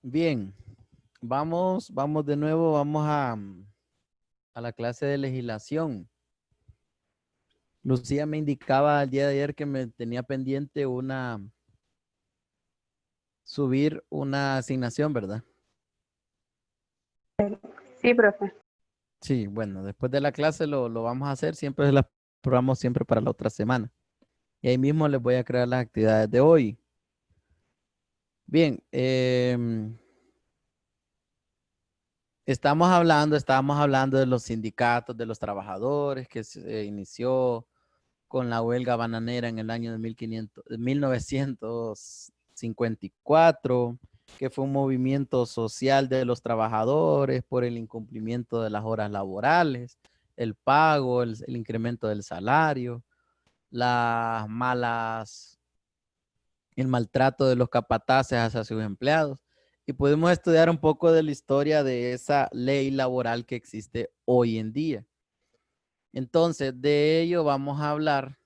Bien, vamos de nuevo, vamos a la clase de legislación. Lucía me indicaba el día de ayer que me tenía pendiente subir una asignación, ¿verdad? Sí, profe. Sí, bueno, después de la clase lo vamos a hacer, siempre las probamos siempre para la otra semana. Y ahí mismo les voy a crear las actividades de hoy. Bien, estábamos hablando de los sindicatos, de los trabajadores que se inició con la huelga bananera en el año de 1954, que fue un movimiento social de los trabajadores por el incumplimiento de las horas laborales, el pago, el incremento del salario, las malas, el maltrato de los capataces hacia sus empleados. Y podemos estudiar un poco de la historia de esa ley laboral que existe hoy en día. Entonces, de ello vamos a hablar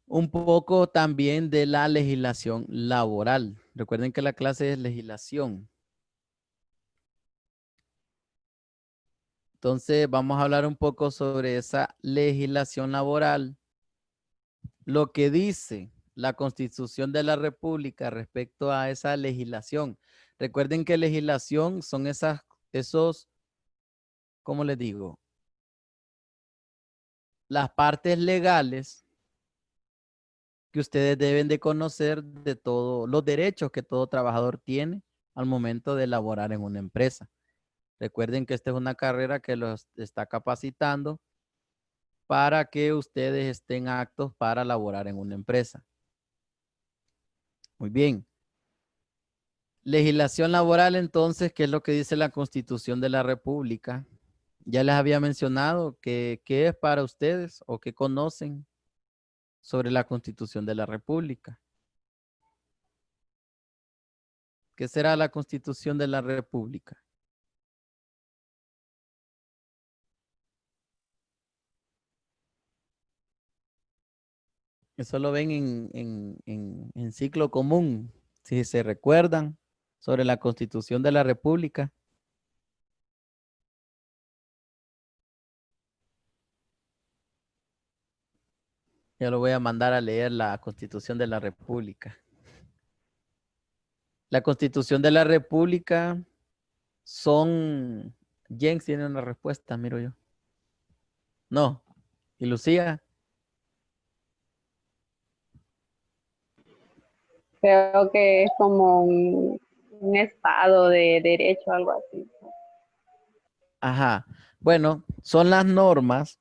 un poco también de la legislación laboral. Recuerden que la clase es legislación. Entonces, vamos a hablar un poco sobre esa legislación laboral, lo que dice la Constitución de la República respecto a esa legislación. Recuerden que legislación son esos, ¿cómo les digo? Las partes legales que ustedes deben de conocer de todos los derechos que todo trabajador tiene al momento de laborar en una empresa. Recuerden que esta es una carrera que los está capacitando para que ustedes estén aptos para laborar en una empresa. Muy bien. Legislación laboral, entonces, ¿qué es lo que dice la Constitución de la República? Ya les había mencionado que qué es para ustedes o qué conocen sobre la Constitución de la República. ¿Qué será la Constitución de la República? Eso lo ven en ciclo común, si se recuerdan, sobre la Constitución de la República. Ya lo voy a mandar a leer la Constitución de la República. La Constitución de la República son... Jens tiene una respuesta, miro yo. No. ¿Y Lucía? Creo que es como un estado de derecho, algo así. Ajá. Bueno, son las normas.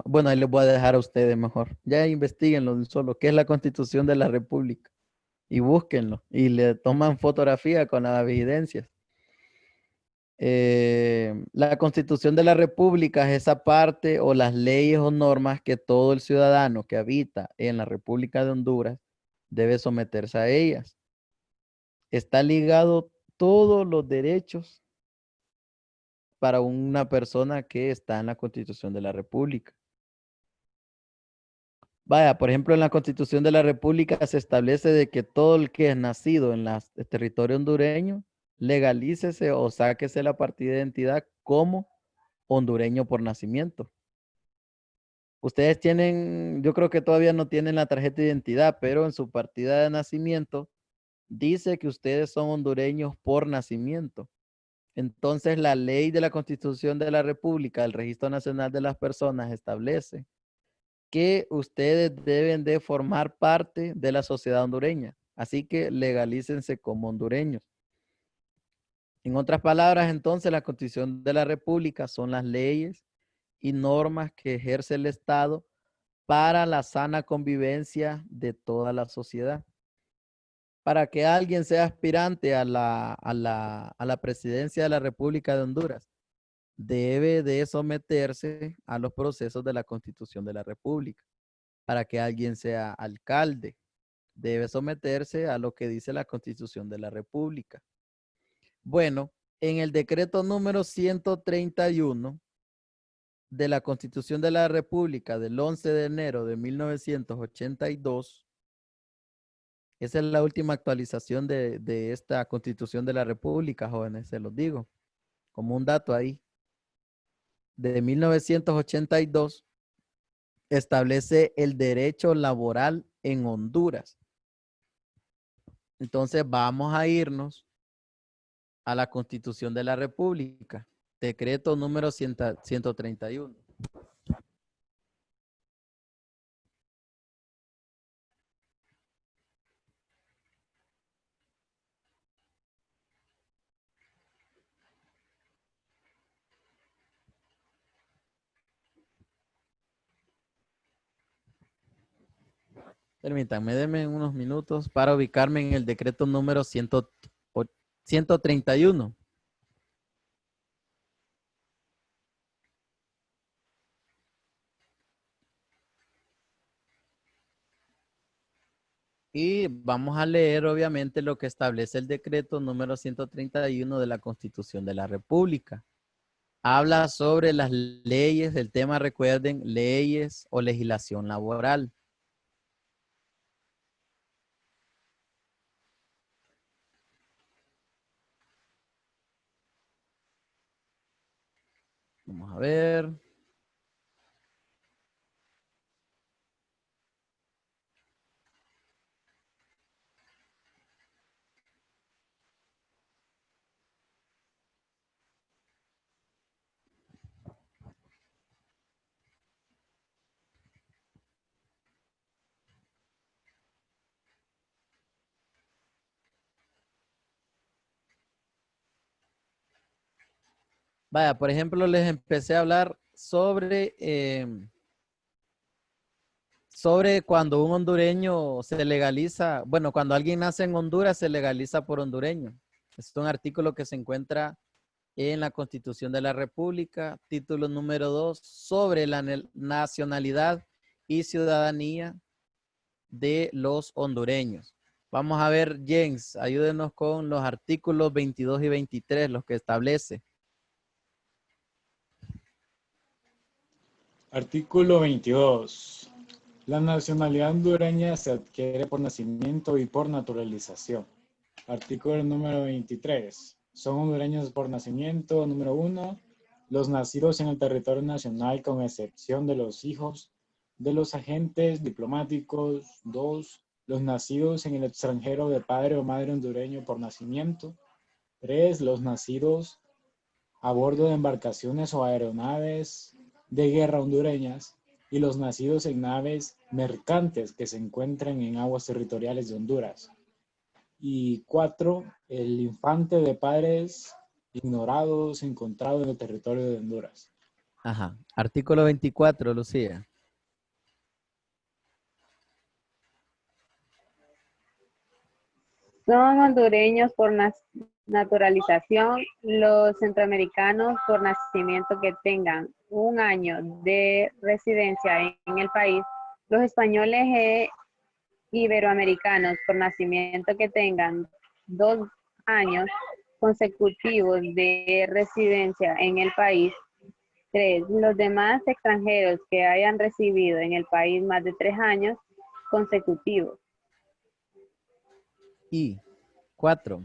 Bueno, ahí les voy a dejar a ustedes mejor. Ya investiguenlo de un solo. ¿Qué es la Constitución de la República? Y búsquenlo. Y le toman fotografía con las evidencias. La Constitución de la República es esa parte o las leyes o normas que todo el ciudadano que habita en la República de Honduras debe someterse a ellas. Está ligado todos los derechos para una persona que está en la Constitución de la República. Vaya, por ejemplo, en la Constitución de la República se establece de que todo el que es nacido en el territorio hondureño, legalícese o sáquese la partida de identidad como hondureño por nacimiento. Ustedes tienen, yo creo que todavía no tienen la tarjeta de identidad, pero en su partida de nacimiento dice que ustedes son hondureños por nacimiento. Entonces, la ley de la Constitución de la República, el Registro Nacional de las Personas, establece que ustedes deben de formar parte de la sociedad hondureña. Así que legalícense como hondureños. En otras palabras, entonces, la Constitución de la República son las leyes y normas que ejerce el Estado para la sana convivencia de toda la sociedad. Para que alguien sea aspirante a la presidencia de la República de Honduras, debe de someterse a los procesos de la Constitución de la República. Para que alguien sea alcalde, debe someterse a lo que dice la Constitución de la República. Bueno, en el decreto número 131 de la Constitución de la República del 11 de enero de 1982, Esa es la última actualización de esta Constitución de la República, jóvenes, se los digo, como un dato ahí. De 1982 establece el derecho laboral en Honduras. Entonces vamos a irnos a la Constitución de la República, decreto número 131. Permítanme, denme unos minutos para ubicarme en el decreto número 131. Y vamos a leer, obviamente, lo que establece el decreto número 131 de la Constitución de la República. Habla sobre las leyes, el tema, recuerden, leyes o legislación laboral. Vamos a ver. Vaya, por ejemplo, les empecé a hablar sobre cuando un hondureño se legaliza, bueno, cuando alguien nace en Honduras se legaliza por hondureño. Es un artículo que se encuentra en la Constitución de la República, título número 2, sobre la nacionalidad y ciudadanía de los hondureños. Vamos a ver, Jens, ayúdenos con los artículos 22 y 23, los que establece. Artículo 22. La nacionalidad hondureña se adquiere por nacimiento y por naturalización. Artículo número 23. Son hondureños por nacimiento. Número 1. Los nacidos en el territorio nacional con excepción de los hijos de los agentes diplomáticos. 2. Los nacidos en el extranjero de padre o madre hondureño por nacimiento. 3. Los nacidos a bordo de embarcaciones o aeronaves de guerra hondureñas y los nacidos en naves mercantes que se encuentran en aguas territoriales de Honduras. Y 4, el infante de padres ignorados encontrado en el territorio de Honduras. Ajá. Artículo 24, Lucía. Son hondureños por naturalización los centroamericanos por nacimiento que tengan un año de residencia en el país, los españoles e iberoamericanos por nacimiento que tengan 2 años consecutivos de residencia en el país. 3. Los demás extranjeros que hayan residido en el país más de 3 años consecutivos. Y 4.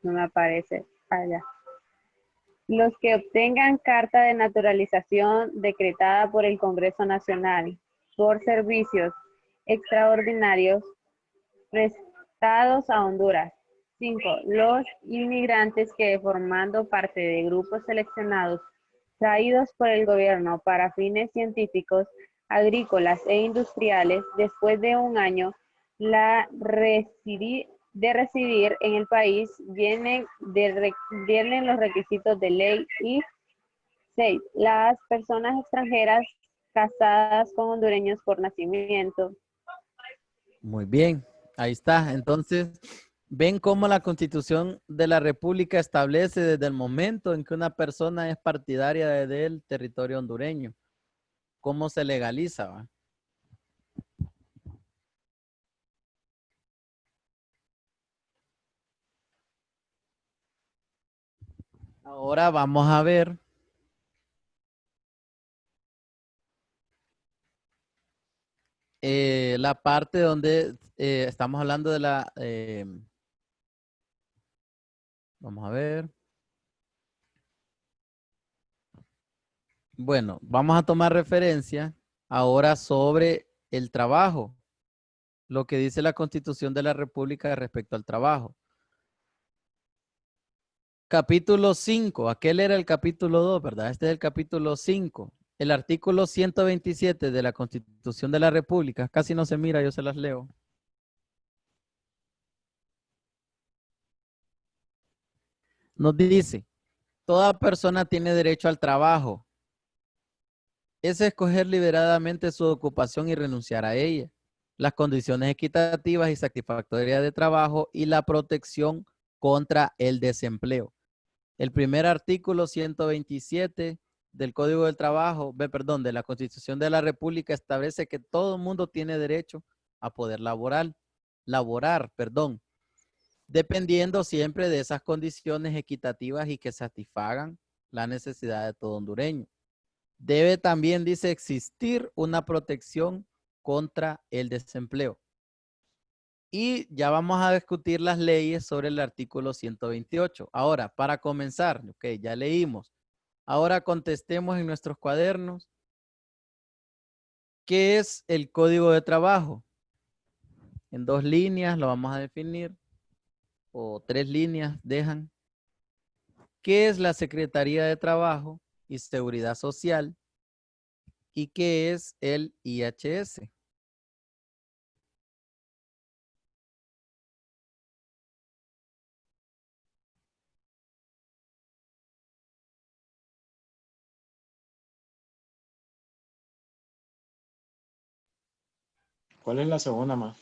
No me aparece allá. Los que obtengan carta de naturalización decretada por el Congreso Nacional por servicios extraordinarios prestados a Honduras. 5. Los inmigrantes que, formando parte de grupos seleccionados traídos por el gobierno para fines científicos, agrícolas e industriales, después de un año de residir en el país, vienen los requisitos de ley. Y 6. Las personas extranjeras casadas con hondureños por nacimiento. Muy bien, ahí está. Entonces, ven cómo la Constitución de la República establece desde el momento en que una persona es partidaria del territorio hondureño, cómo se legaliza, ¿va? Ahora vamos a ver la parte donde estamos hablando de la... vamos a ver. Bueno, vamos a tomar referencia ahora sobre el trabajo, lo que dice la Constitución de la República respecto al trabajo. Capítulo 5, aquel era el capítulo 2, ¿verdad? Este es el capítulo 5. El artículo 127 de la Constitución de la República, casi no se mira, yo se las leo. Nos dice, toda persona tiene derecho al trabajo. Es escoger liberadamente su ocupación y renunciar a ella. Las condiciones equitativas y satisfactorias de trabajo y la protección contra el desempleo. El primer artículo 127 del Código del Trabajo, de la Constitución de la República establece que todo el mundo tiene derecho a poder laborar, dependiendo siempre de esas condiciones equitativas y que satisfagan la necesidad de todo hondureño. Debe también, dice, existir una protección contra el desempleo. Y ya vamos a discutir las leyes sobre el artículo 128. Ahora, para comenzar, ok, ya leímos. Ahora contestemos en nuestros cuadernos. ¿Qué es el Código de Trabajo? En 2 líneas lo vamos a definir, o 3 líneas dejan. ¿Qué es la Secretaría de Trabajo y Seguridad Social? ¿Y qué es el IHS? ¿Cuál es la segunda más?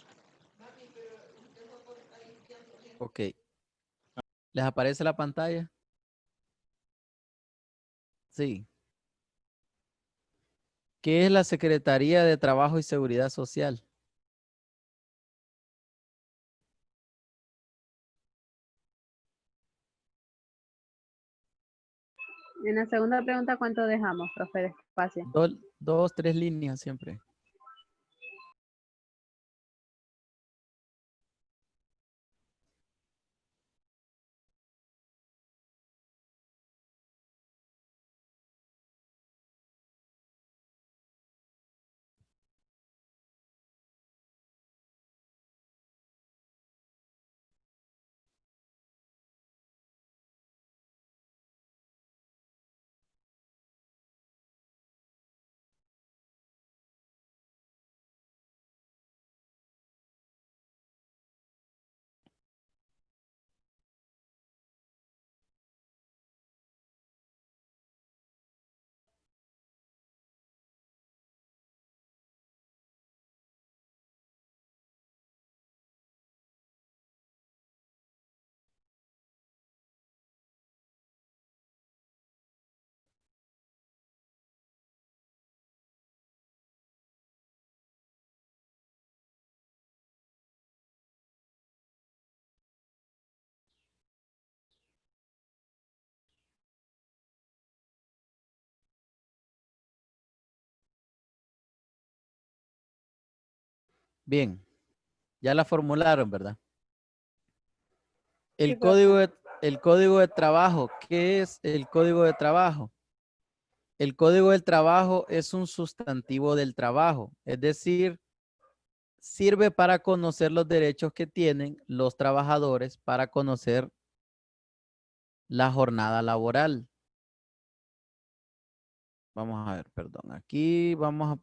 Ok. ¿Les aparece la pantalla? Sí. ¿Qué es la Secretaría de Trabajo y Seguridad Social? En la segunda pregunta, ¿cuánto dejamos, profe, de espacio? 2, 3 líneas siempre. Bien, ya la formularon, ¿verdad? Sí, El profe. código de trabajo. ¿Qué es el código de trabajo? El código del trabajo es un sustantivo del trabajo, es decir, sirve para conocer los derechos que tienen los trabajadores para conocer la jornada laboral. Vamos a ver, perdón. Aquí vamos a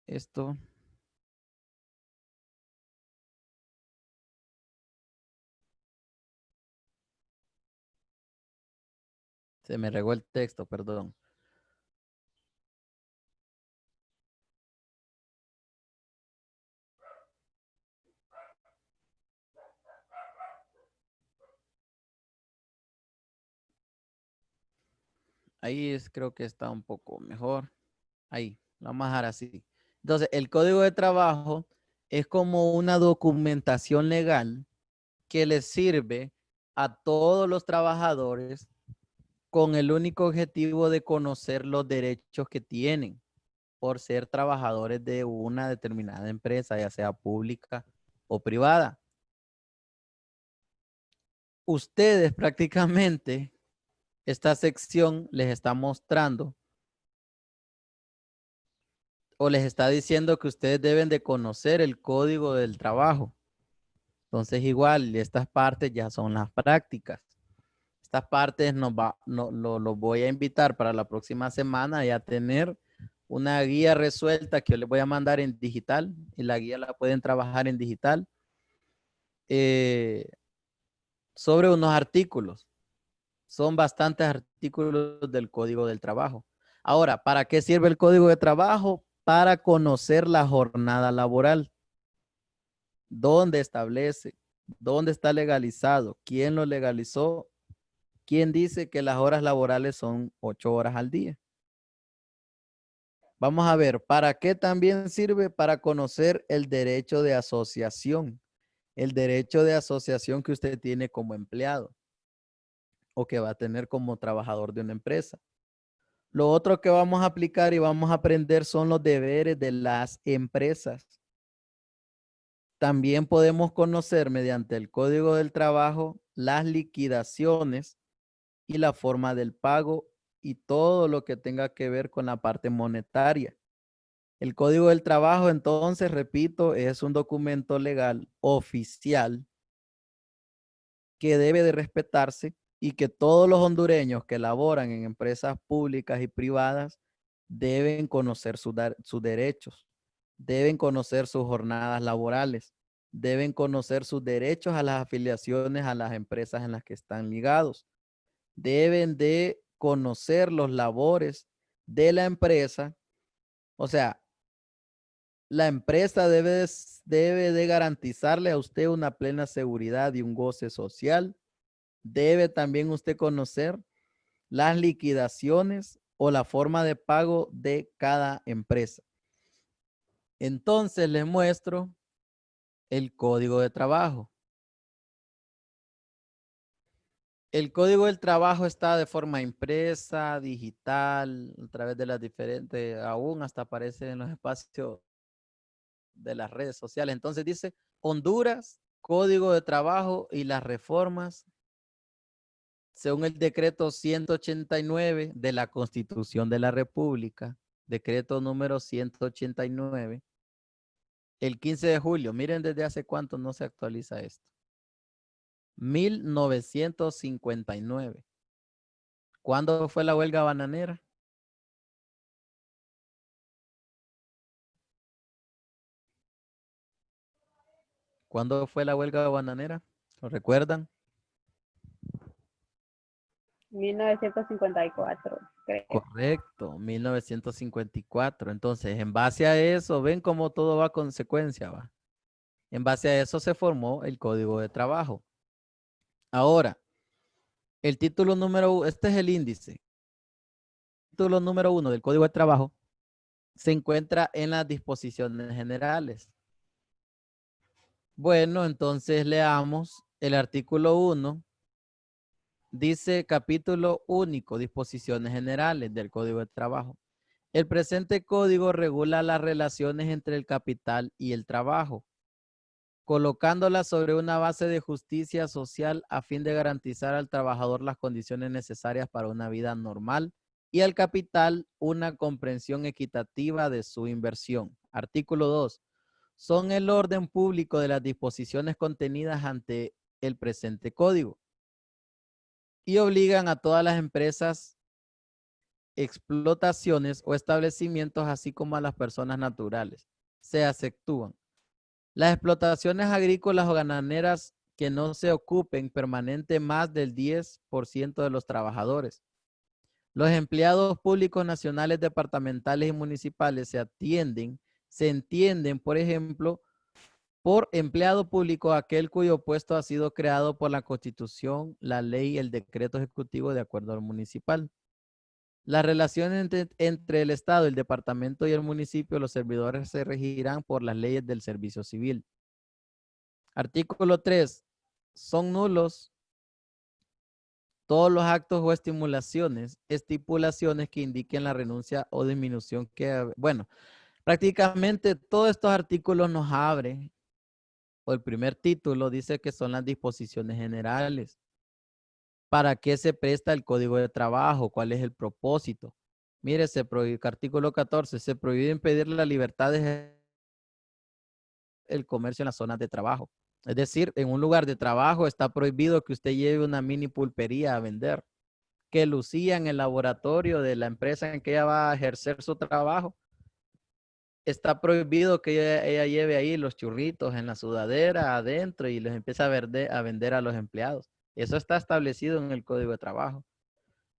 esto. Se me regó el texto, perdón. Ahí creo que está un poco mejor. Ahí, lo vamos a dejar así. Entonces, el código de trabajo es como una documentación legal que les sirve a todos los trabajadores con el único objetivo de conocer los derechos que tienen. por ser trabajadores de una determinada empresa, ya sea pública o privada. Ustedes prácticamente, esta sección les está mostrando o les está diciendo que ustedes deben de conocer el código del trabajo. Entonces igual, estas partes ya son las prácticas. Estas partes los voy a invitar para la próxima semana y a tener una guía resuelta que yo les voy a mandar en digital y la guía la pueden trabajar en digital sobre unos artículos. Son bastantes artículos del Código del Trabajo. Ahora, ¿para qué sirve el Código de Trabajo? Para conocer la jornada laboral. ¿Dónde establece? ¿Dónde está legalizado? ¿Quién lo legalizó? ¿Quién dice que las horas laborales son 8 horas al día? Vamos a ver, ¿para qué también sirve? Para conocer el derecho de asociación. El derecho de asociación que usted tiene como empleado o que va a tener como trabajador de una empresa. Lo otro que vamos a aplicar y vamos a aprender son los deberes de las empresas. También podemos conocer mediante el Código del Trabajo las liquidaciones y la forma del pago y todo lo que tenga que ver con la parte monetaria. El Código del Trabajo, entonces, repito, es un documento legal oficial que debe de respetarse y que todos los hondureños que laboran en empresas públicas y privadas deben conocer sus derechos, deben conocer sus jornadas laborales, deben conocer sus derechos a las afiliaciones a las empresas en las que están ligados, deben de conocer los labores de la empresa. O sea, la empresa debe de garantizarle a usted una plena seguridad y un goce social. Debe también usted conocer las liquidaciones o la forma de pago de cada empresa. Entonces les muestro el Código de Trabajo. El Código del Trabajo está de forma impresa, digital, a través de las diferentes, aún hasta aparece en los espacios de las redes sociales. Entonces dice Honduras, Código de Trabajo y las reformas según el decreto 189 de la Constitución de la República, decreto número 189, el 15 de julio. Miren desde hace cuánto no se actualiza esto. 1959. ¿Cuándo fue la huelga bananera? ¿Cuándo fue la huelga bananera? ¿Lo recuerdan? 1954, creo. Correcto, 1954. Entonces, en base a eso, ven cómo todo va a consecuencia, va. En base a eso se formó el Código de Trabajo. Ahora, el título número, este es el índice. El título número 1 del Código de Trabajo se encuentra en las disposiciones generales. Bueno, entonces leamos el artículo 1. Dice capítulo único, disposiciones generales del Código de Trabajo. El presente código regula las relaciones entre el capital y el trabajo, colocándolas sobre una base de justicia social a fin de garantizar al trabajador las condiciones necesarias para una vida normal y al capital una comprensión equitativa de su inversión. Artículo 2. Son el orden público de las disposiciones contenidas ante el presente código y obligan a todas las empresas, explotaciones o establecimientos, así como a las personas naturales. Se exceptúan las explotaciones agrícolas o ganaderas que no se ocupen permanente más del 10% de los trabajadores. Los empleados públicos nacionales, departamentales y municipales se entienden, por ejemplo, por empleado público aquel cuyo puesto ha sido creado por la Constitución, la ley y el decreto ejecutivo de acuerdo al municipal. Las relaciones entre el Estado, el departamento y el municipio, los servidores se regirán por las leyes del servicio civil. Artículo 3. Son nulos todos los actos o estimulaciones, estipulaciones que indiquen la renuncia o disminución que, bueno, prácticamente todos estos artículos nos abren, o el primer título dice que son las disposiciones generales. ¿Para qué se presta el código de trabajo? ¿Cuál es el propósito? Mire, se prohíbe, artículo 14, se prohíbe impedir la libertad de el comercio en las zonas de trabajo. Es decir, en un lugar de trabajo está prohibido que usted lleve una mini pulpería a vender. Que Lucía en el laboratorio de la empresa en que ella va a ejercer su trabajo, está prohibido que ella lleve ahí los churritos en la sudadera adentro y los empiece a vender a los empleados. Eso está establecido en el Código de Trabajo.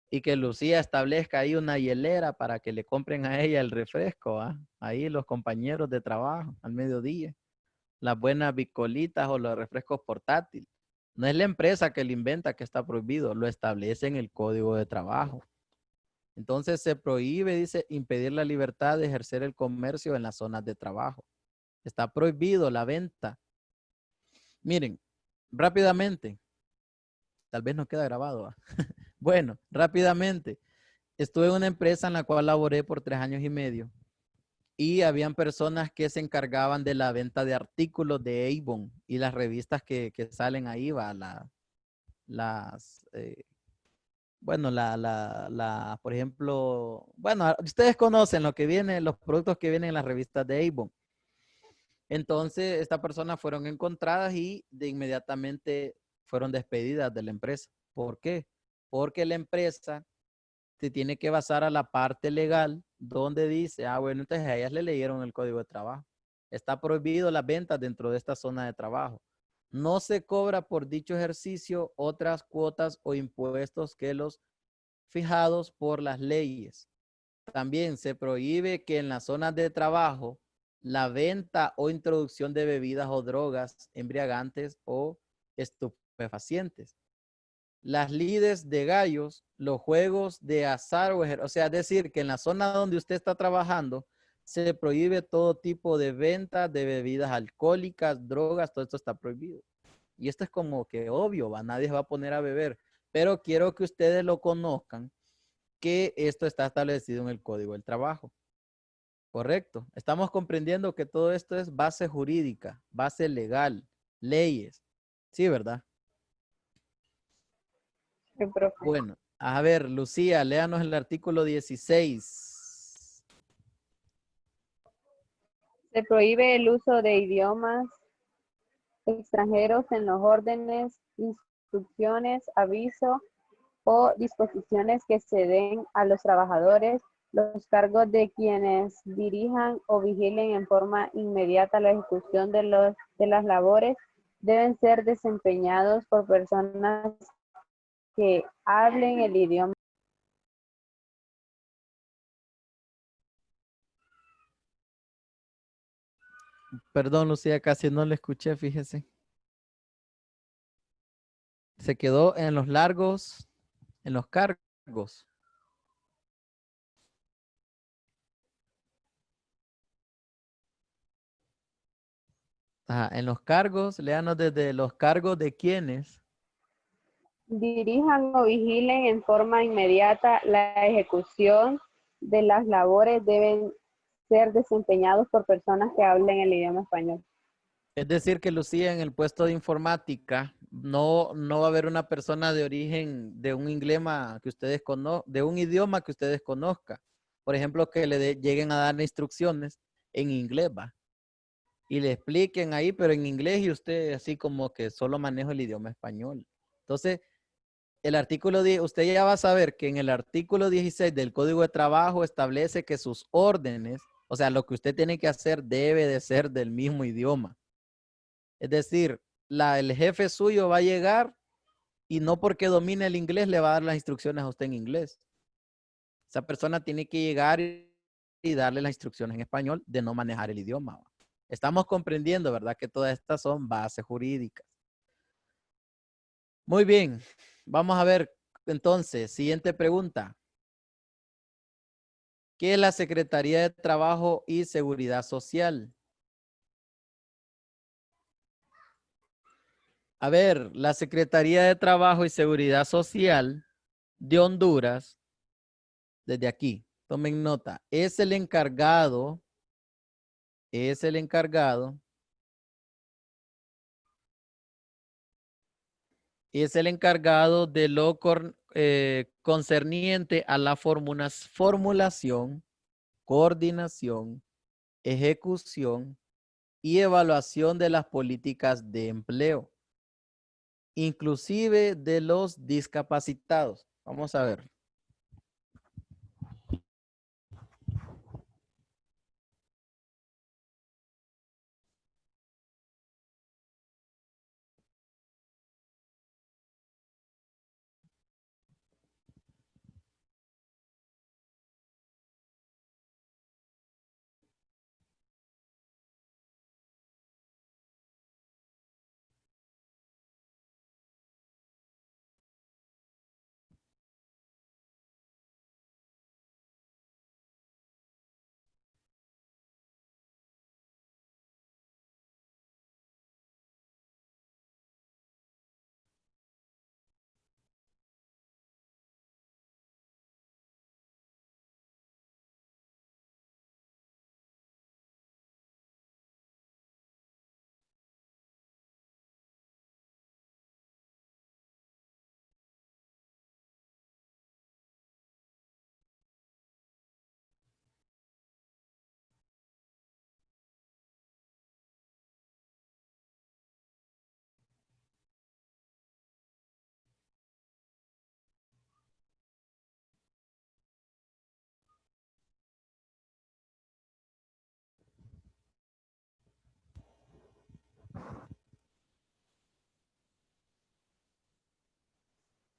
Y que Lucía establezca ahí una hielera para que le compren a ella el refresco, ¿ah? Ahí los compañeros de trabajo al mediodía. Las buenas bicolitas o los refrescos portátiles. No es la empresa que le inventa que está prohibido, lo establece en el Código de Trabajo. Entonces se prohíbe, dice, impedir la libertad de ejercer el comercio en las zonas de trabajo. Está prohibido la venta. Miren, rápidamente, tal vez no queda grabado. ¿Ah? Bueno, rápidamente. Estuve en una empresa en la cual laboré por 3 años y medio y habían personas que se encargaban de la venta de artículos de Avon y las revistas que salen ahí, va, bueno, por ejemplo, bueno, ustedes conocen lo que viene, los productos que vienen en las revistas de Avon. Entonces, estas personas fueron encontradas y de inmediatamente fueron despedidas de la empresa. ¿Por qué? Porque la empresa se tiene que basar a la parte legal donde dice, bueno, entonces a ellas le leyeron el código de trabajo. Está prohibido las ventas dentro de esta zona de trabajo. No se cobra por dicho ejercicio otras cuotas o impuestos que los fijados por las leyes. También se prohíbe que en las zonas de trabajo la venta o introducción de bebidas o drogas embriagantes o estupefacientes. Las lides de gallos, los juegos de azar, o sea, es decir, que en la zona donde usted está trabajando, se prohíbe todo tipo de venta de bebidas alcohólicas, drogas, todo esto está prohibido. Y esto es como que obvio, nadie se va a poner a beber, pero quiero que ustedes lo conozcan, que esto está establecido en el Código del Trabajo. Correcto. Estamos comprendiendo que todo esto es base jurídica, base legal, leyes. Sí, ¿verdad? Sí, profe. Bueno, a ver, Lucía, léanos el artículo 16. Se prohíbe el uso de idiomas extranjeros en los órdenes, instrucciones, aviso o disposiciones que se den a los trabajadores. Los cargos de quienes dirijan o vigilen en forma inmediata la ejecución de las labores deben ser desempeñados por personas que hablen el idioma. Perdón, Lucía, casi no le escuché, fíjese. Se quedó en los largos, en los cargos. Ajá, en los cargos, léanos desde los cargos de quienes. Dirijan o vigilen en forma inmediata la ejecución de las labores deben ser desempeñados por personas que hablen el idioma español. Es decir, que Lucía, en el puesto de informática, no va a haber una persona de origen de un idioma que ustedes conozcan. Por ejemplo, que lleguen a dar instrucciones en inglés, va. Y le expliquen ahí, pero en inglés y usted así como que solo maneja el idioma español. Entonces, el artículo 10, usted ya va a saber que en el artículo 16 del Código de Trabajo establece que sus órdenes, o sea, lo que usted tiene que hacer debe de ser del mismo idioma. Es decir, el jefe suyo va a llegar y no porque domine el inglés le va a dar las instrucciones a usted en inglés. Esa persona tiene que llegar y darle las instrucciones en español de no manejar el idioma. Estamos comprendiendo, ¿verdad? Que todas estas son bases jurídicas. Muy bien. Vamos a ver entonces, siguiente pregunta. ¿Qué es la Secretaría de Trabajo y Seguridad Social? A ver, la Secretaría de Trabajo y Seguridad Social de Honduras, desde aquí, tomen nota, es el encargado de lo concerniente a la formulación, coordinación, ejecución y evaluación de las políticas de empleo, inclusive de los discapacitados. Vamos a ver.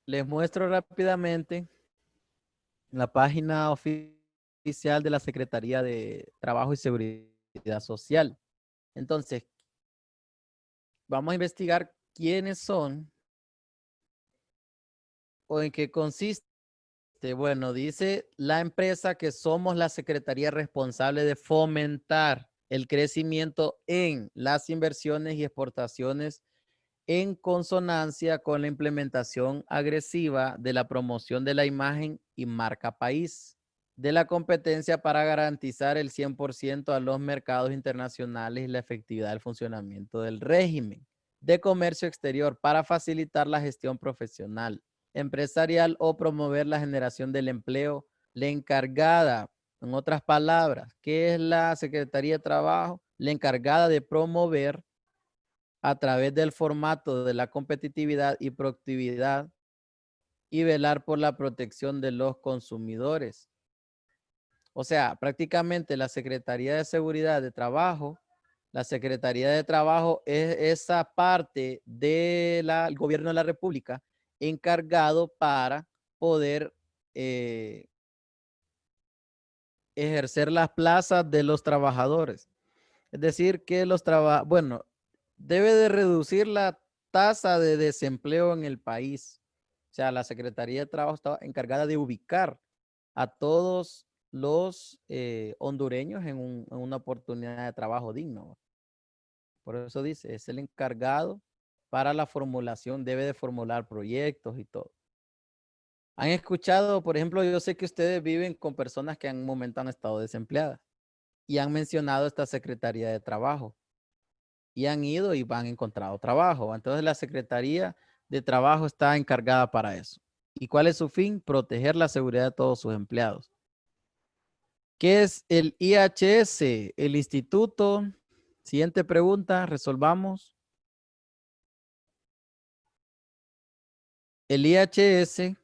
Les muestro rápidamente la página oficial de la Secretaría de Trabajo y Seguridad Social. Entonces, vamos a investigar quiénes son o en qué consiste. Bueno, dice la empresa que somos la Secretaría responsable de fomentar el crecimiento en las inversiones y exportaciones en consonancia con la implementación agresiva de la promoción de la imagen y marca país, de la competencia para garantizar el 100% a los mercados internacionales y la efectividad del funcionamiento del régimen de comercio exterior para facilitar la gestión profesional, empresarial o promover la generación del empleo. La encargada, en otras palabras, ¿qué es la Secretaría de Trabajo? La encargada de promover a través del formato de la competitividad y productividad y velar por la protección de los consumidores. O sea, prácticamente la Secretaría de Seguridad de Trabajo, la Secretaría de Trabajo es esa parte del gobierno de la República encargado para poder ejercer las plazas de los trabajadores. Es decir, que bueno, debe de reducir la tasa de desempleo en el país. O sea, la Secretaría de Trabajo está encargada de ubicar a todos los hondureños en una oportunidad de trabajo digno. Por eso dice, es el encargado para la formulación, debe de formular proyectos y todo. ¿Han escuchado, por ejemplo, yo sé que ustedes viven con personas que en un momento han estado desempleadas y han mencionado esta Secretaría de Trabajo y han ido y han encontrado trabajo? Entonces la Secretaría de Trabajo está encargada para eso. ¿Y cuál es su fin? Proteger la seguridad de todos sus empleados. ¿Qué es el IHS? El instituto. Siguiente pregunta, resolvamos. El IHS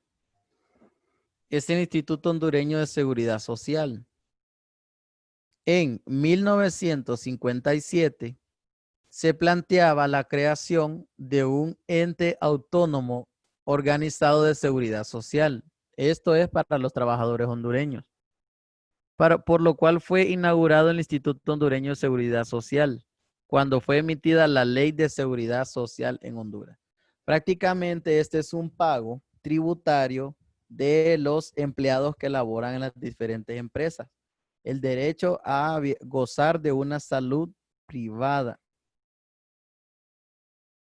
es el Instituto Hondureño de Seguridad Social. En 1957 se planteaba la creación de un ente autónomo organizado de seguridad social. Esto es para los trabajadores hondureños. Por lo cual fue inaugurado el Instituto Hondureño de Seguridad Social, cuando fue emitida la Ley de Seguridad Social en Honduras. Prácticamente este es un pago tributario de los empleados que laboran en las diferentes empresas. El derecho a gozar de una salud privada.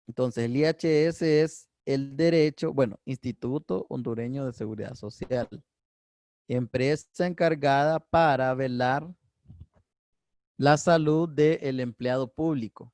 Entonces, el IHS es el derecho, bueno, Instituto Hondureño de Seguridad Social. Empresa encargada para velar la salud del empleado público.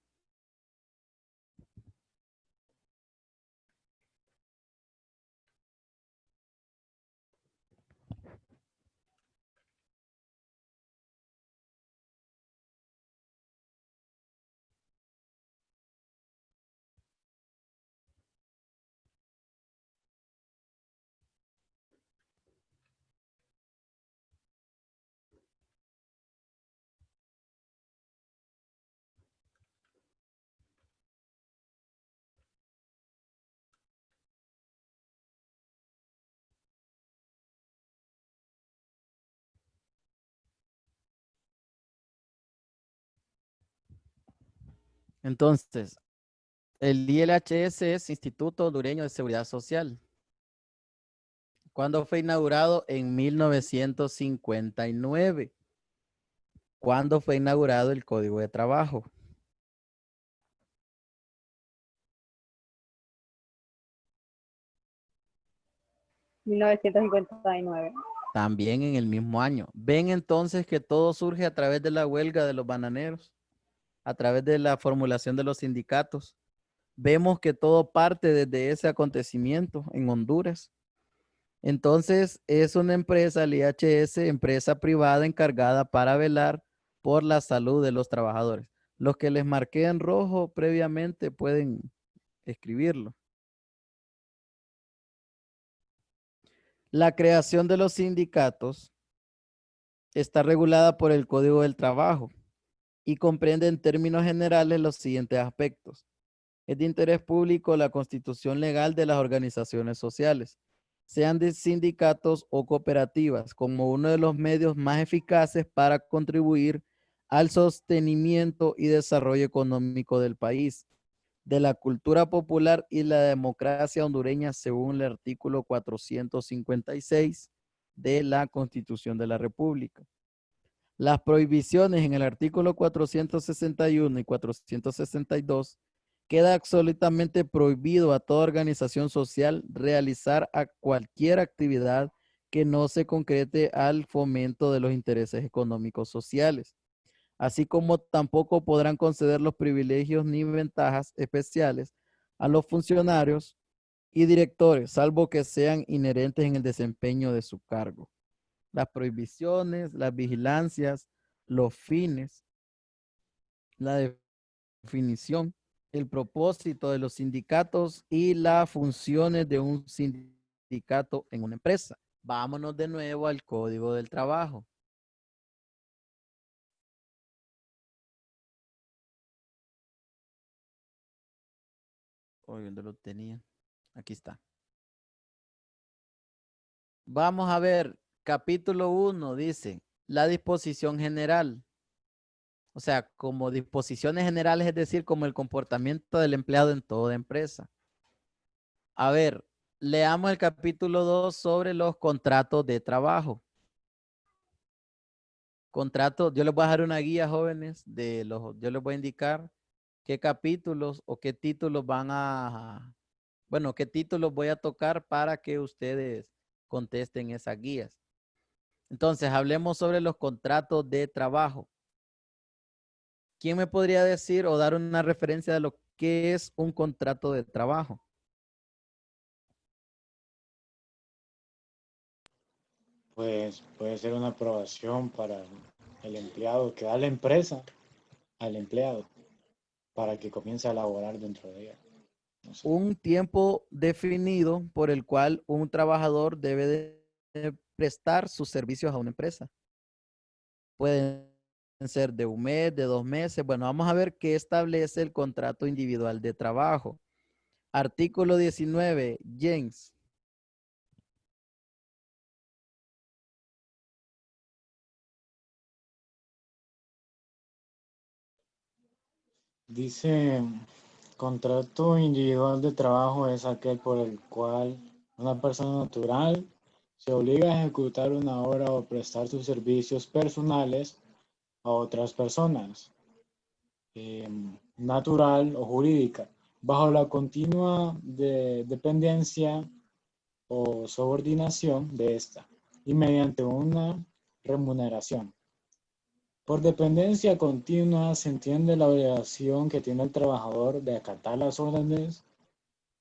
Entonces, el ILHS es Instituto Hondureño de Seguridad Social. ¿Cuándo fue inaugurado? En 1959. ¿Cuándo fue inaugurado el Código de Trabajo? 1959. También en el mismo año. Ven entonces que todo surge a través de la huelga de los bananeros, a través de la formulación de los sindicatos. Vemos que todo parte desde ese acontecimiento en Honduras. Entonces, es una empresa, el IHS, empresa privada encargada para velar por la salud de los trabajadores. Los que les marqué en rojo previamente pueden escribirlo. La creación de los sindicatos está regulada por el Código del Trabajo y comprende en términos generales los siguientes aspectos. Es de interés público la constitución legal de las organizaciones sociales, sean de sindicatos o cooperativas, como uno de los medios más eficaces para contribuir al sostenimiento y desarrollo económico del país, de la cultura popular y la democracia hondureña, según el artículo 456 de la Constitución de la República. Las prohibiciones en el artículo 461 y 462 queda absolutamente prohibido a toda organización social realizar a cualquier actividad que no se concrete al fomento de los intereses económicos sociales, así como tampoco podrán conceder los privilegios ni ventajas especiales a los funcionarios y directores, salvo que sean inherentes en el desempeño de su cargo. Las prohibiciones, las vigilancias, los fines, la definición, el propósito de los sindicatos y las funciones de un sindicato en una empresa. Vámonos de nuevo al Código del Trabajo. Oye, ¿dónde lo tenía? Aquí está. Vamos a ver, capítulo 1 dice, la disposición general. O sea, como disposiciones generales, es decir, como el comportamiento del empleado en toda empresa. A ver, leamos el capítulo 2 sobre los contratos de trabajo. Contratos, yo les voy a dar una guía, jóvenes, yo les voy a indicar qué capítulos o qué títulos bueno, qué títulos voy a tocar para que ustedes contesten esas guías. Entonces, hablemos sobre los contratos de trabajo. ¿Quién me podría decir o dar una referencia de lo que es un contrato de trabajo? Pues puede ser una aprobación para el empleado que da la empresa al empleado para que comience a laborar dentro de ella. No sé. Un tiempo definido por el cual un trabajador debe de prestar sus servicios a una empresa. Pueden ser de un mes, de 2 meses. Bueno, vamos a ver qué establece el contrato individual de trabajo. Artículo 19, James. Dice, contrato individual de trabajo es aquel por el cual una persona natural se obliga a ejecutar una obra o prestar sus servicios personales a otras personas, natural o jurídica, bajo la continua dependencia o subordinación de esta y mediante una remuneración. Por dependencia continua se entiende la obligación que tiene el trabajador de acatar las órdenes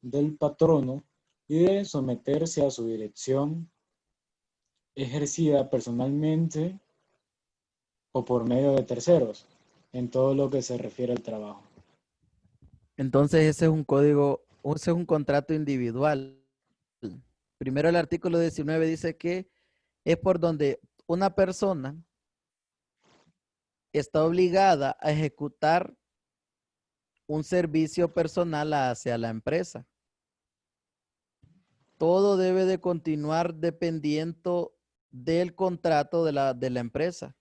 del patrono y de someterse a su dirección ejercida personalmente o por medio de terceros en todo lo que se refiere al trabajo. Entonces ese es un código, ese es un contrato individual. Primero el artículo 19 dice que es por donde una persona está obligada a ejecutar un servicio personal hacia la empresa. Todo debe de continuar dependiendo del contrato de la empresa.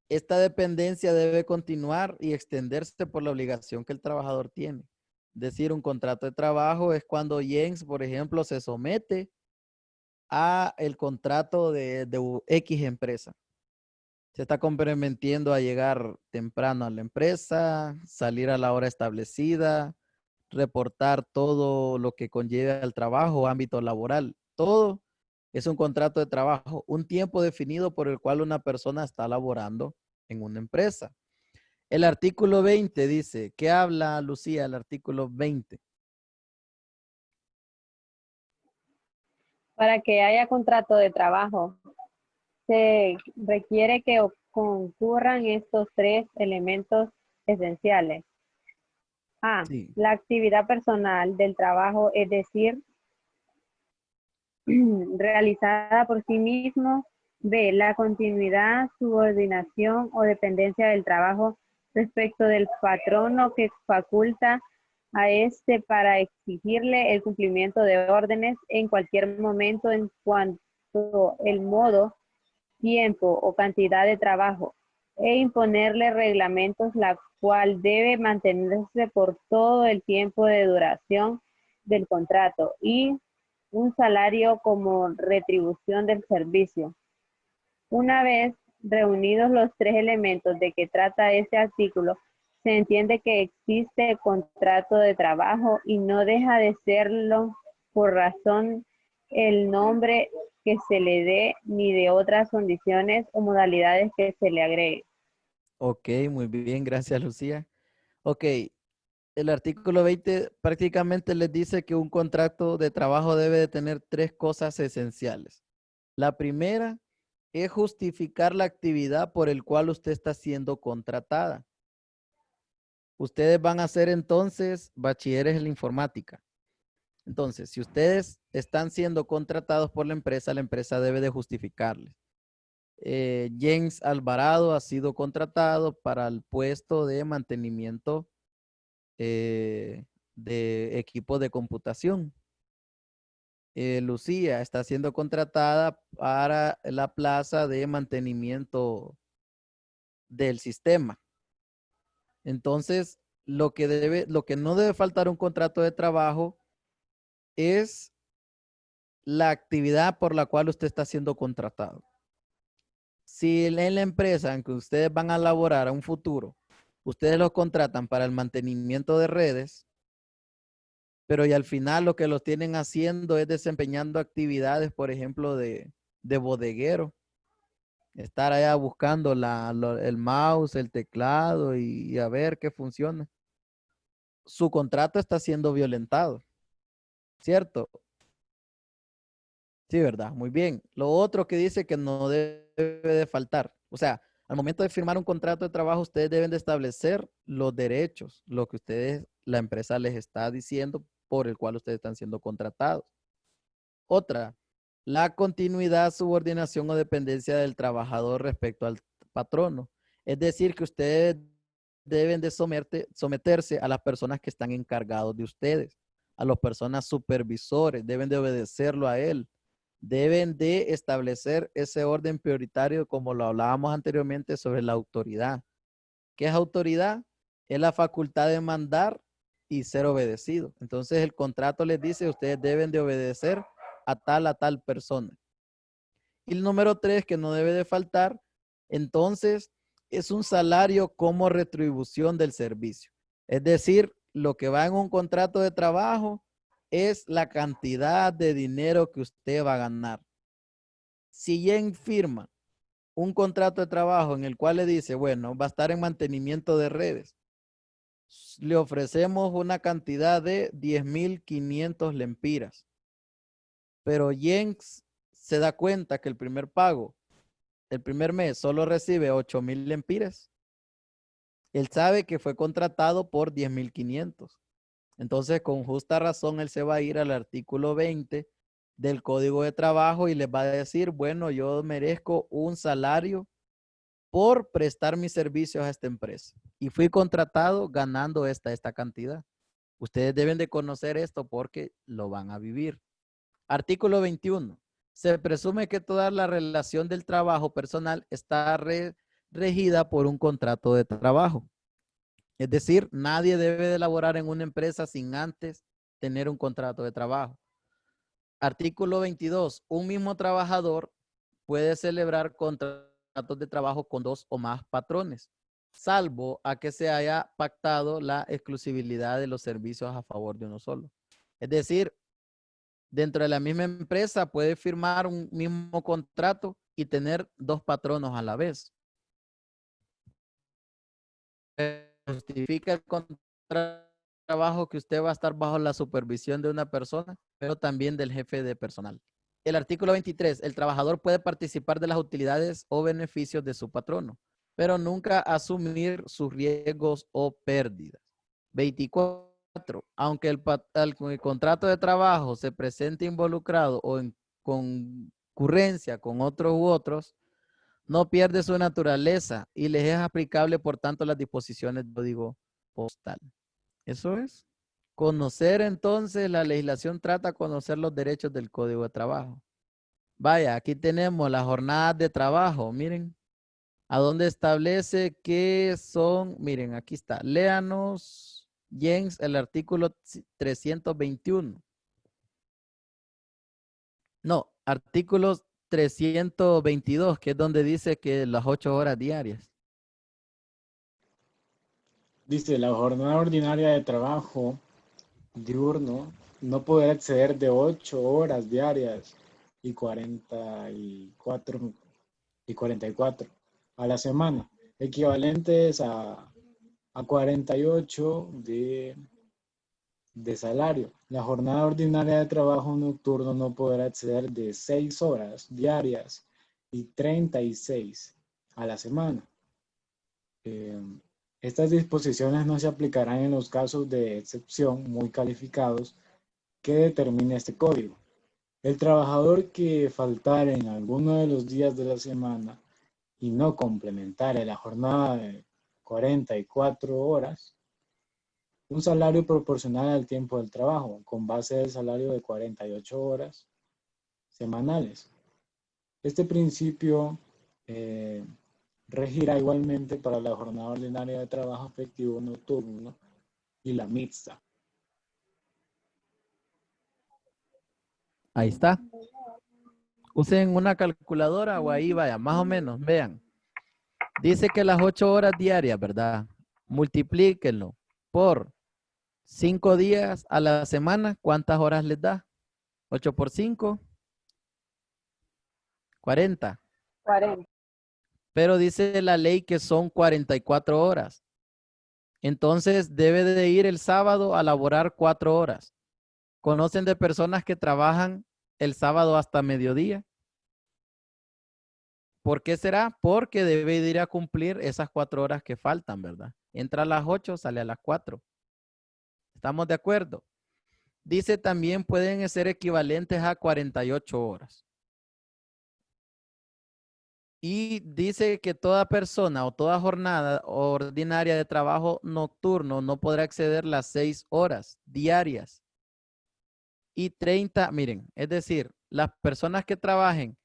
Esta dependencia debe continuar y extenderse por la obligación que el trabajador tiene. Es decir, un contrato de trabajo es cuando Jens, por ejemplo, se somete a el contrato de X empresa. Se está comprometiendo a llegar temprano a la empresa, salir a la hora establecida, reportar todo lo que conlleve al trabajo, ámbito laboral. Todo es un contrato de trabajo, un tiempo definido por el cual una persona está laborando en una empresa. El artículo 20 dice, ¿qué habla Lucía? El artículo 20. Para que haya contrato de trabajo, se requiere que concurran estos tres elementos esenciales. A, Sí. la actividad personal del trabajo, es decir, realizada por sí mismo. B, la continuidad, subordinación o dependencia del trabajo respecto del patrono que faculta a este para exigirle el cumplimiento de órdenes en cualquier momento en cuanto el modo, tiempo o cantidad de trabajo e imponerle reglamentos, la cual debe mantenerse por todo el tiempo de duración del contrato y un salario como retribución del servicio. Una vez reunidos los tres elementos de que trata este artículo, se entiende que existe contrato de trabajo y no deja de serlo por razón el nombre que se le dé ni de otras condiciones o modalidades que se le agregue. Ok, muy bien, gracias Lucía. Ok, el artículo 20 prácticamente les dice que un contrato de trabajo debe de tener tres cosas esenciales. La primera es justificar la actividad por el cual usted está siendo contratada. Ustedes van a ser entonces bachilleres en la informática. Entonces, si ustedes están siendo contratados por la empresa debe de justificarles. James Alvarado ha sido contratado para el puesto de mantenimiento de equipo de computación. Lucía está siendo contratada para la plaza de mantenimiento del sistema. Entonces, lo que no debe faltar un contrato de trabajo es la actividad por la cual usted está siendo contratado. Si en la empresa en que ustedes van a laborar a un futuro, ustedes los contratan para el mantenimiento de redes, pero y al final lo que los tienen haciendo es desempeñando actividades, por ejemplo, de bodeguero, estar allá buscando el mouse, el teclado y a ver qué funciona. Su contrato está siendo violentado, ¿cierto? Sí, ¿verdad? Muy bien. Lo otro que dice que no debe de faltar, o sea, al momento de firmar un contrato de trabajo, ustedes deben de establecer los derechos, lo que ustedes, la empresa les está diciendo por el cual ustedes están siendo contratados. Otra, la continuidad, subordinación o dependencia del trabajador respecto al patrono. Es decir, que ustedes deben de someterse a las personas que están encargados de ustedes, a las personas supervisores, deben de obedecerlo a él. Deben de establecer ese orden prioritario como lo hablábamos anteriormente sobre la autoridad. ¿Qué es autoridad? Es la facultad de mandar y ser obedecido. Entonces el contrato les dice, ustedes deben de obedecer a tal persona. Y el número 3 que no debe de faltar, entonces es un salario como retribución del servicio. Es decir, lo que va en un contrato de trabajo es la cantidad de dinero que usted va a ganar. Si Jen firma un contrato de trabajo en el cual le dice, bueno, va a estar en mantenimiento de redes, le ofrecemos una cantidad de 10.500 lempiras, pero Jens se da cuenta que el primer pago, el primer mes, solo recibe 8.000 lempiras. Él sabe que fue contratado por 10.500. Entonces, con justa razón, él se va a ir al artículo 20 del Código de Trabajo y les va a decir, bueno, yo merezco un salario por prestar mis servicios a esta empresa. Y fui contratado ganando esta cantidad. Ustedes deben de conocer esto porque lo van a vivir. Artículo 21. Se presume que toda la relación del trabajo personal está regida por un contrato de trabajo. Es decir, nadie debe de laborar en una empresa sin antes tener un contrato de trabajo. Artículo 22. Un mismo trabajador puede celebrar contratos de trabajo con 2 o más patrones, salvo a que se haya pactado la exclusividad de los servicios a favor de uno solo. Es decir, dentro de la misma empresa puede firmar un mismo contrato y tener 2 patronos a la vez. Justifica el contrato de trabajo que usted va a estar bajo la supervisión de una persona, pero también del jefe de personal. El artículo 23, el trabajador puede participar de las utilidades o beneficios de su patrono, pero nunca asumir sus riesgos o pérdidas. 24, aunque el contrato de trabajo se presente involucrado o en concurrencia con otros u otros, no pierde su naturaleza y les es aplicable, por tanto, las disposiciones del Código Postal. Eso es. Conocer entonces, la legislación trata de conocer los derechos del Código de Trabajo. Vaya, aquí tenemos las jornadas de trabajo, miren, a donde establece que son, miren, aquí está, léanos, Jens, el artículo 321. No, artículo 322, que es donde dice que las 8 horas diarias. Dice, la jornada ordinaria de trabajo diurno no podrá exceder de 8 horas diarias y 44 a la semana, equivalentes a 48 de salario. La jornada ordinaria de trabajo nocturno no podrá exceder de 6 horas diarias y 36 a la semana. Estas disposiciones no se aplicarán en los casos de excepción muy calificados que determine este código. El trabajador que faltare en alguno de los días de la semana y no complementare la jornada de 44 horas, un salario proporcional al tiempo del trabajo, con base del salario de 48 horas semanales. Este principio regirá igualmente para la jornada ordinaria de trabajo efectivo nocturno y la mixta. Ahí está. Usen una calculadora o ahí vaya, más o menos, vean. Dice que las 8 horas diarias, ¿verdad? Multiplíquenlo por 5 días a la semana. ¿Cuántas horas les da? 8 por 5. 40. 40. Pero dice la ley que son 44 horas. Entonces debe de ir el sábado a laborar 4 horas. ¿Conocen de personas que trabajan el sábado hasta mediodía? ¿Por qué será? Porque debe de ir a cumplir esas 4 horas que faltan, ¿verdad? Entra a las 8, sale a las 4. ¿Estamos de acuerdo? Dice también pueden ser equivalentes a 48 horas. Y dice que toda persona o toda jornada ordinaria de trabajo nocturno no podrá exceder las 6 horas diarias. Y 30, miren, es decir, las personas que trabajen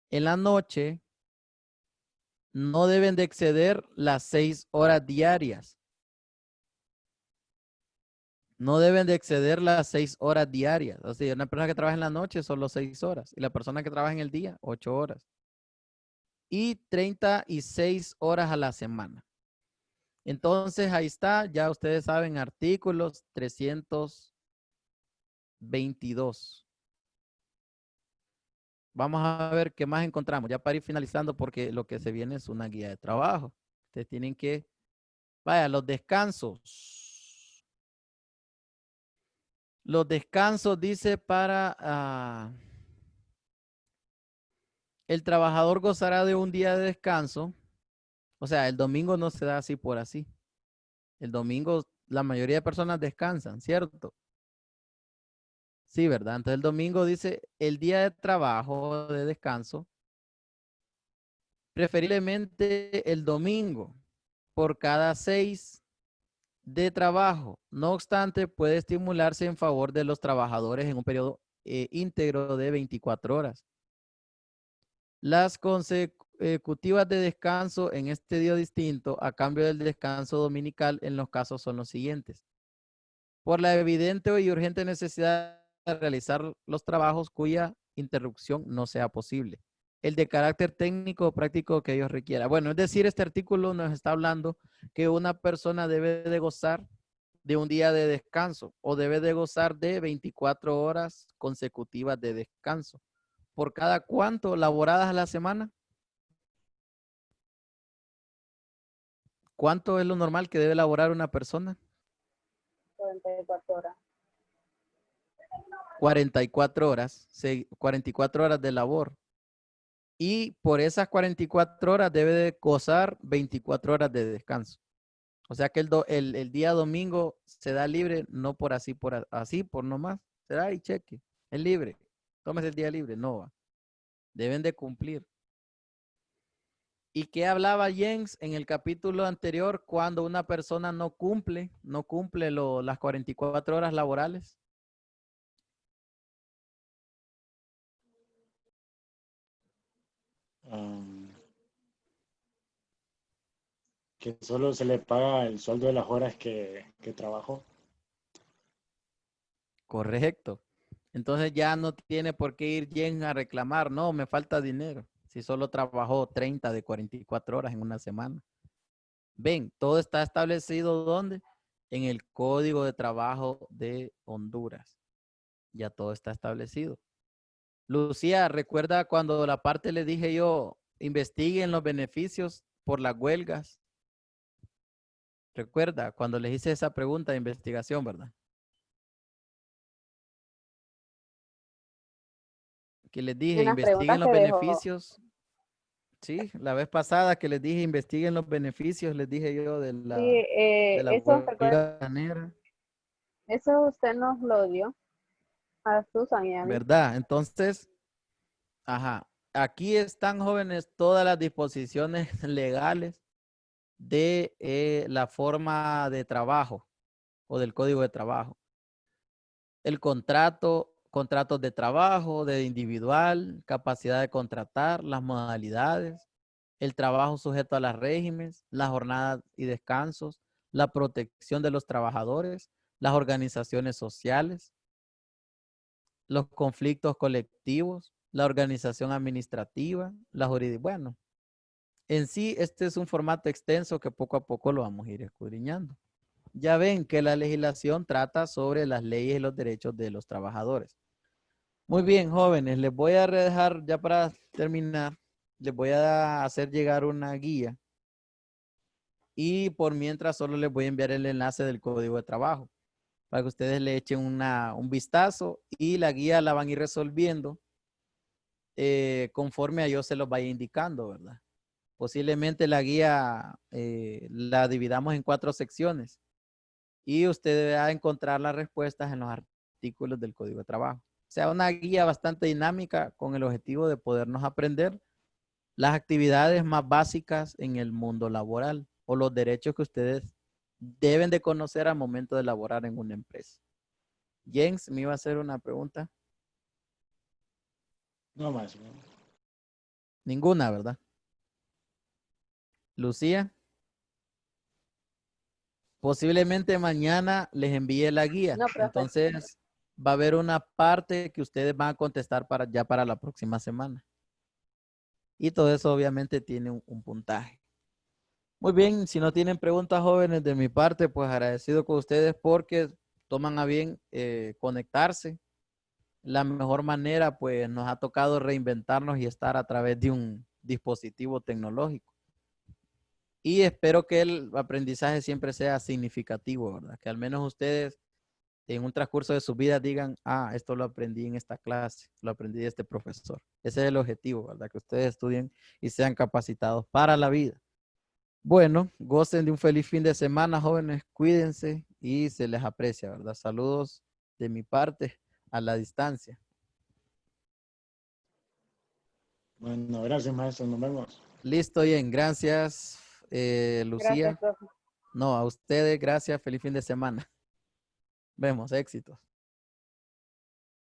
en la noche no deben de exceder las 6 horas diarias. No deben de exceder las 6 horas diarias. O sea, una persona que trabaja en la noche solo 6 horas. Y la persona que trabaja en el día, 8 horas. Y 36 horas a la semana. Entonces, ahí está, ya ustedes saben, artículos 322. Vamos a ver qué más encontramos, ya para ir finalizando, porque lo que se viene es una guía de trabajo. Ustedes tienen que, vaya, los descansos. Los descansos dice para, el trabajador gozará de un día de descanso. O sea, el domingo no se da así por así. El domingo la mayoría de personas descansan, ¿cierto? Sí, ¿verdad? Entonces el domingo dice el día de trabajo, de descanso, preferiblemente el domingo por cada 6 de trabajo. No obstante, puede estimularse en favor de los trabajadores en un periodo íntegro de 24 horas. Las consecutivas de descanso en este día distinto a cambio del descanso dominical en los casos son los siguientes. Por la evidente y urgente necesidad de realizar los trabajos cuya interrupción no sea posible. El de carácter técnico o práctico que ellos requiera. Bueno, es decir, este artículo nos está hablando que una persona debe de gozar de un día de descanso o debe de gozar de 24 horas consecutivas de descanso. ¿Por cada cuánto laboradas a la semana? ¿Cuánto es lo normal que debe laborar una persona? 44 horas. 44 horas, 44 horas de labor. Y por esas 44 horas debe de gozar 24 horas de descanso. O sea que el día domingo se da libre, no por así, por nomás. Se da y cheque. Es libre. Tómese el día libre. No va. Deben de cumplir. ¿Y qué hablaba Jens en el capítulo anterior cuando una persona no cumple las 44 horas laborales? Que solo se le paga el sueldo de las horas que trabajó. Correcto. Entonces ya no tiene por qué ir Jens a reclamar, no, me falta dinero, si solo trabajó 30 de 44 horas en una semana. Ven, todo está establecido ¿dónde? En el Código de Trabajo de Honduras. Ya todo está establecido. Lucía, ¿recuerda cuando la parte le dije yo, investiguen los beneficios por las huelgas? Recuerda cuando les hice esa pregunta de investigación, ¿verdad? Que les dije, En las preguntas investiguen los que dejó, beneficios. Sí, la vez pasada que les dije, investiguen los beneficios, les dije yo sí, de la eso, huelga ganera, eso usted nos lo dio a Susan y a mí. ¿verdad? Entonces, ajá, aquí están jóvenes todas las disposiciones legales de la forma de trabajo o del código de trabajo. El contrato, contratos de trabajo, de individual, capacidad de contratar, las modalidades, el trabajo sujeto a los regímenes, las jornadas y descansos, la protección de los trabajadores, las organizaciones sociales, los conflictos colectivos, la organización administrativa, la jurisdicción. Bueno, en sí este es un formato extenso que poco a poco lo vamos a ir escudriñando. Ya ven que la legislación trata sobre las leyes y los derechos de los trabajadores. Muy bien, jóvenes, les voy a dejar ya para terminar, les voy a hacer llegar una guía y por mientras solo les voy a enviar el enlace del código de trabajo para que ustedes le echen un vistazo y la guía la van a ir resolviendo conforme a yo se los vaya indicando, ¿verdad? Posiblemente la guía la dividamos en 4 secciones y usted va a encontrar las respuestas en los artículos del código de trabajo. O sea, una guía bastante dinámica con el objetivo de podernos aprender las actividades más básicas en el mundo laboral o los derechos que ustedes deben de conocer al momento de laborar en una empresa. Jens, me iba a hacer una pregunta. No más. Ninguna, ¿verdad? Lucía, posiblemente mañana les envíe la guía. No, profe. Entonces, va a haber una parte que ustedes van a contestar ya para la próxima semana. Y todo eso obviamente tiene un puntaje. Muy bien, si no tienen preguntas, jóvenes, de mi parte, pues agradecido con ustedes porque toman a bien conectarse. La mejor manera, pues nos ha tocado reinventarnos y estar a través de un dispositivo tecnológico. Y espero que el aprendizaje siempre sea significativo, ¿verdad? Que al menos ustedes en un transcurso de su vida digan, ah, esto lo aprendí en esta clase, lo aprendí de este profesor. Ese es el objetivo, ¿verdad? Que ustedes estudien y sean capacitados para la vida. Bueno, gocen de un feliz fin de semana, jóvenes, cuídense y se les aprecia, ¿verdad? Saludos de mi parte a la distancia. Bueno, gracias, maestro. Nos vemos. Listo, bien, gracias, Gracias, Lucía. profe. No, a ustedes, gracias, feliz fin de semana. Vemos, éxitos.